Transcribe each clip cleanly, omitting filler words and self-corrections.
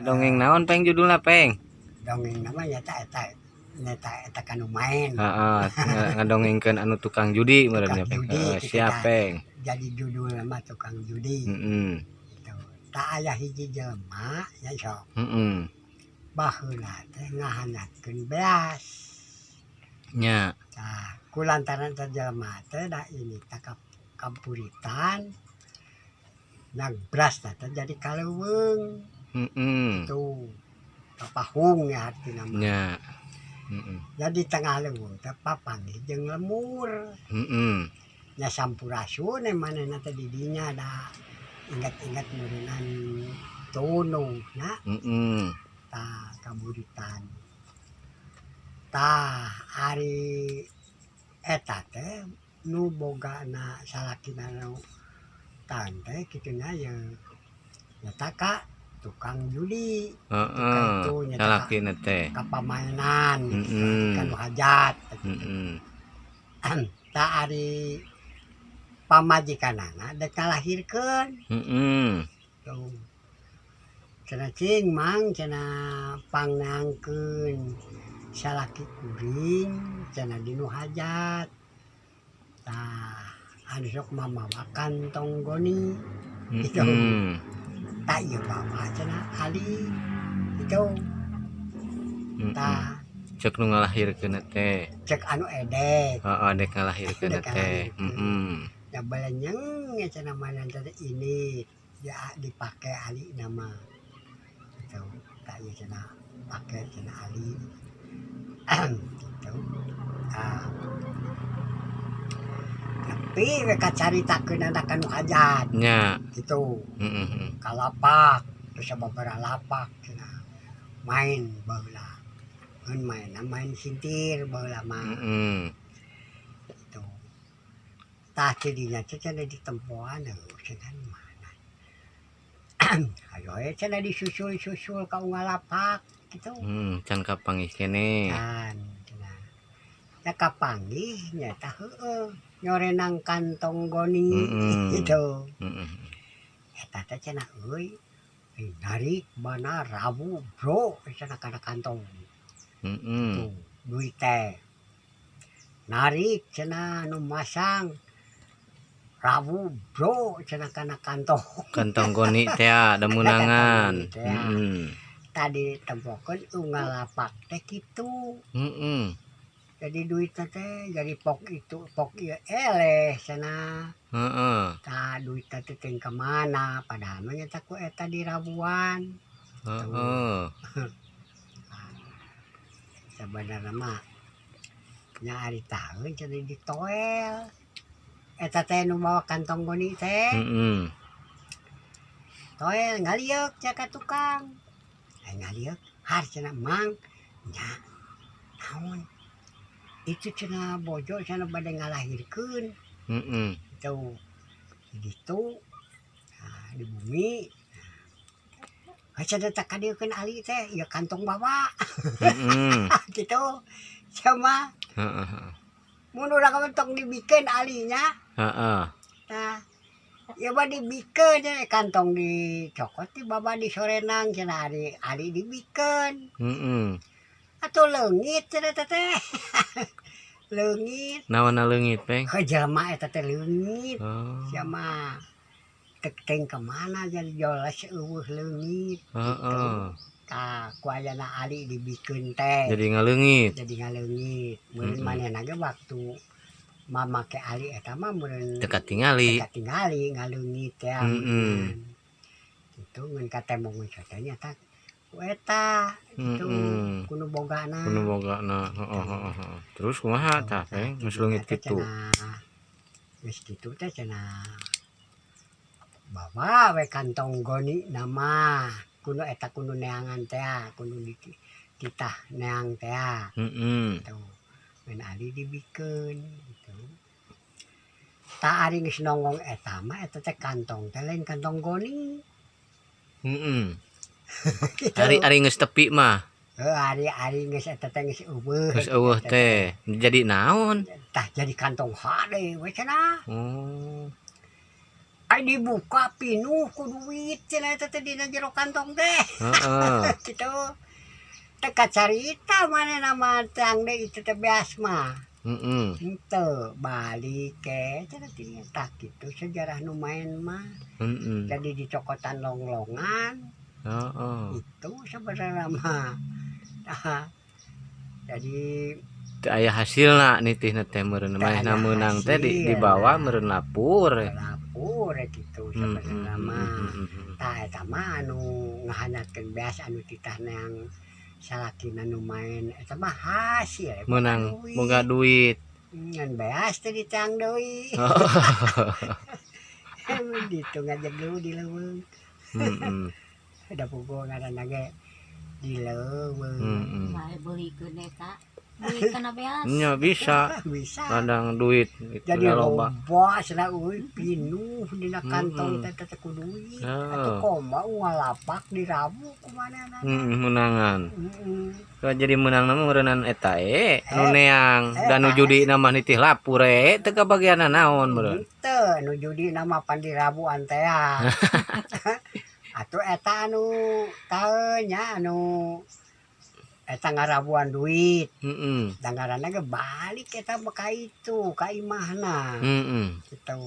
Dongeng naon peng judulna peng? Dongeng namanya eta kanu main. Heeh, ngadongengkeun anu tukang judi meureunnya peng. Judi Siap peng. Jadi judul nama tukang judi. Heeh. Gitu. Tak aya hiji jelema nya sok. Heeh. Baheula teh ngahandapkeun beas. Nya. Nah, kulantaran teh jelema teh da ini teh kampuritan. Nang beras teh jadi kaleuweung. Heeh. Itu kapahung ya artina mah. Nya. Heeh. Jadi tengah leuweung teh papanggih jeung lemur. Heeh. Nya sampurasun manehna teh di dinya da ingat-ingat meureunnan tunung nya. Heeh. Tah kaburitan. Tah ari eta teh nu bogana salakina nu tahan teh kitu nya ya nyata ka tukang judi. Heeh. Salakina teh. Kapamainan Heeh. kan hajat. Heeh. Tah ari pamajikanana dek ngalahirkeun. Heeh. Tuh. Cenah cing mang cenah pangneangkeun salaki kuring cenah dinu hajat. Tah anu sok mamawakan tong goni. Gitu. Tak ieu bawa cenah ali. Gitu. Tah cek nu ngalahirkeun teh. Cek anu edek. Heeh, dek ngalahirkeun teh. Heeh. Da balenyeng cenah mana teh ini ya dipake ali nama. Gitu. Tak ieu cenah pake cenah ali. Gitu. Tapi mereka caritakeun anak anu hajat. Nya. Gitu. Heeh. Kalapak terus sababaraha lapak cenah. Main baheula. Mun main sintir baheula mah. Heeh. Gitu. Tah teh dinya teh cenah ditempoan cenah mana. Hayo cenah disusul-susul ka ungalapak gitu. Can kapanggih keneh. Can cenah. Ya kapanggih nya tah heueuh nyorenang kantong goni gitu. Heeh. Eta teh cenah euy narik bana rabu bro cenah kana kantong. Heeh. Tuh duit teh. Narik cenah nu masang rabu bro cenah kana kantong. Kantong goni teh da meunangan. Heeh. Tadi tempokeun ungalapak teh kitu. Heeh. Jadi duit teh jadi pok ieu eleh cenah. Heeh. Tah duit teh teu ka mana padahal mah nyata ku eta dirabuan. Heeh. Sabanarna mah nya ari taheun cenah ditoel. Eta teh nu mawa kantong goni teh. Heeh. Toel ngalieuk cenah ka tukang. Ngalieuk har cenah mang nya naon. Itu cenah bojo cenah bade ngalahirkeun. Heeh. Tuh. Gitu. Nah, di bumi. Cenah teh kadiekeun ali teh ieu kantong bawa. Heeh. Gitu. Sama Heeh. mun urang mentok dibikeun alinya. Heeh. Tah ya mah dibikeun kantong dicokot ti baba disorenang cenah ali dibikeun. Heeh. Atuh leungit cenah teh. Leungit. Naonna leungit peng? Heuh jelema eta teh leungit. Oh. Sia mah teu ka mana jadi joles eueuh leungit. Heeh. Tah ku ayana ali dibikeun teh. Jadi ngaleungit. Jadi ngaleungit. Meureun manehna ge waktu mamake ali eta mah meureun Teu katingali. ngaleungit teh. Gitu ngan katemong teh nyata ku eta gitu kudu bogana. Kudu bogana. Heeh. Terus kumaha tah peng geus leungit kitu? Geus kitu teh cenah bawa we kantong goni nama kudu eta kudu neangan teh kudu dititah neang teh. Heeh. Gitu. Mun ali dibikeun gitu. Tah ari geus nongong eta mah eta teh kantong teh lain kantong goni. Heeh. Gitu. Ari geus tepi mah. Ari geus eta teh geus eueuh. Geus eueuh teh. Jadi naon? Tah jadi kantong hade we cenah. Oh. Ay dibuka pinuh ku duit cenah eta teh dina jero kantong teh. Heeh. Kitu. Teka carita manehna mah tang deui itu teh beas mah. Heeh. Henteu balik ke cenah teh tak kitu sejarah nu main mah. Heeh. Jadi dicokotan longlongan Heeh. itu sebenarnya mah. Nah, jadi Teu aya hasilna nitihna teh meureun teu manehna aya meunang teh hasil, dibawa nah. meureun lapur. Lapur gitu Heeh, sebenarnya heeh, mah. heeh, heeh. Tah eta mah anu ngahanatkeun beas anu titah yang salakina nu main eta mah hasil Meunang boga duit. ngan beas teh ditang deui. Ditu ngajak dulu di leuweung. Heeh. Da pukul ngaranna ge di leuweung. Heeh. Bae beulikeun eta. Beulikeun beas. Nya bisa Bisa. ladang duit itu Jadi loba. loba cenah euy pinuh dina kantong Heeh. teh ku duit. Heeh. Atuh koma ngalapak dirabu ku manehna. Heeh, meunangan. Heeh. Kalau jadi menang nama meureunan eta nu Eh, neang dan nu judi nama nitih lapur teu kabagianna naon meureun. Henteu nu judi nama pandirabuan teh. Atuh eta anu teu nya anu eta ngarabuan duit. Heeh. Da ngaranna ge balik eta mah ka itu, ka imahna. Heeh. Kitu.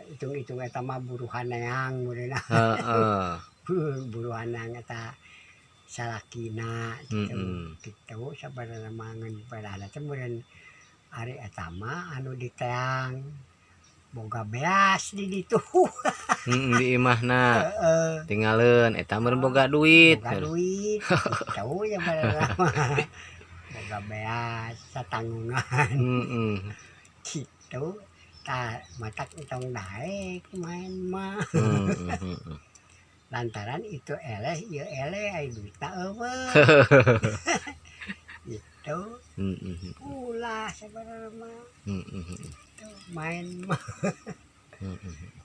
Hitung-hitung eta mah buruhan neang meureunna. Heeh. Buruhan neang eta salakina gitu. Mm-mm. Kitu sabarana mah ngeun peulana teh meureun ari eta mah anu diteang boga beas di ditu. Heeh, di imahna Heeh. tinggalin eta meureun boga duit. Boga duit. Kitu sabarana mah. Boga beas satanggungan Heeh. kitu. Tah matak entong daek main mah. Heeh, heeh. Lantaran itu eleh ieu eleh aya duitna eueuh. Gitu. Heeh. Ulah sabarana mah Heeh. tuh main mah. Heeh.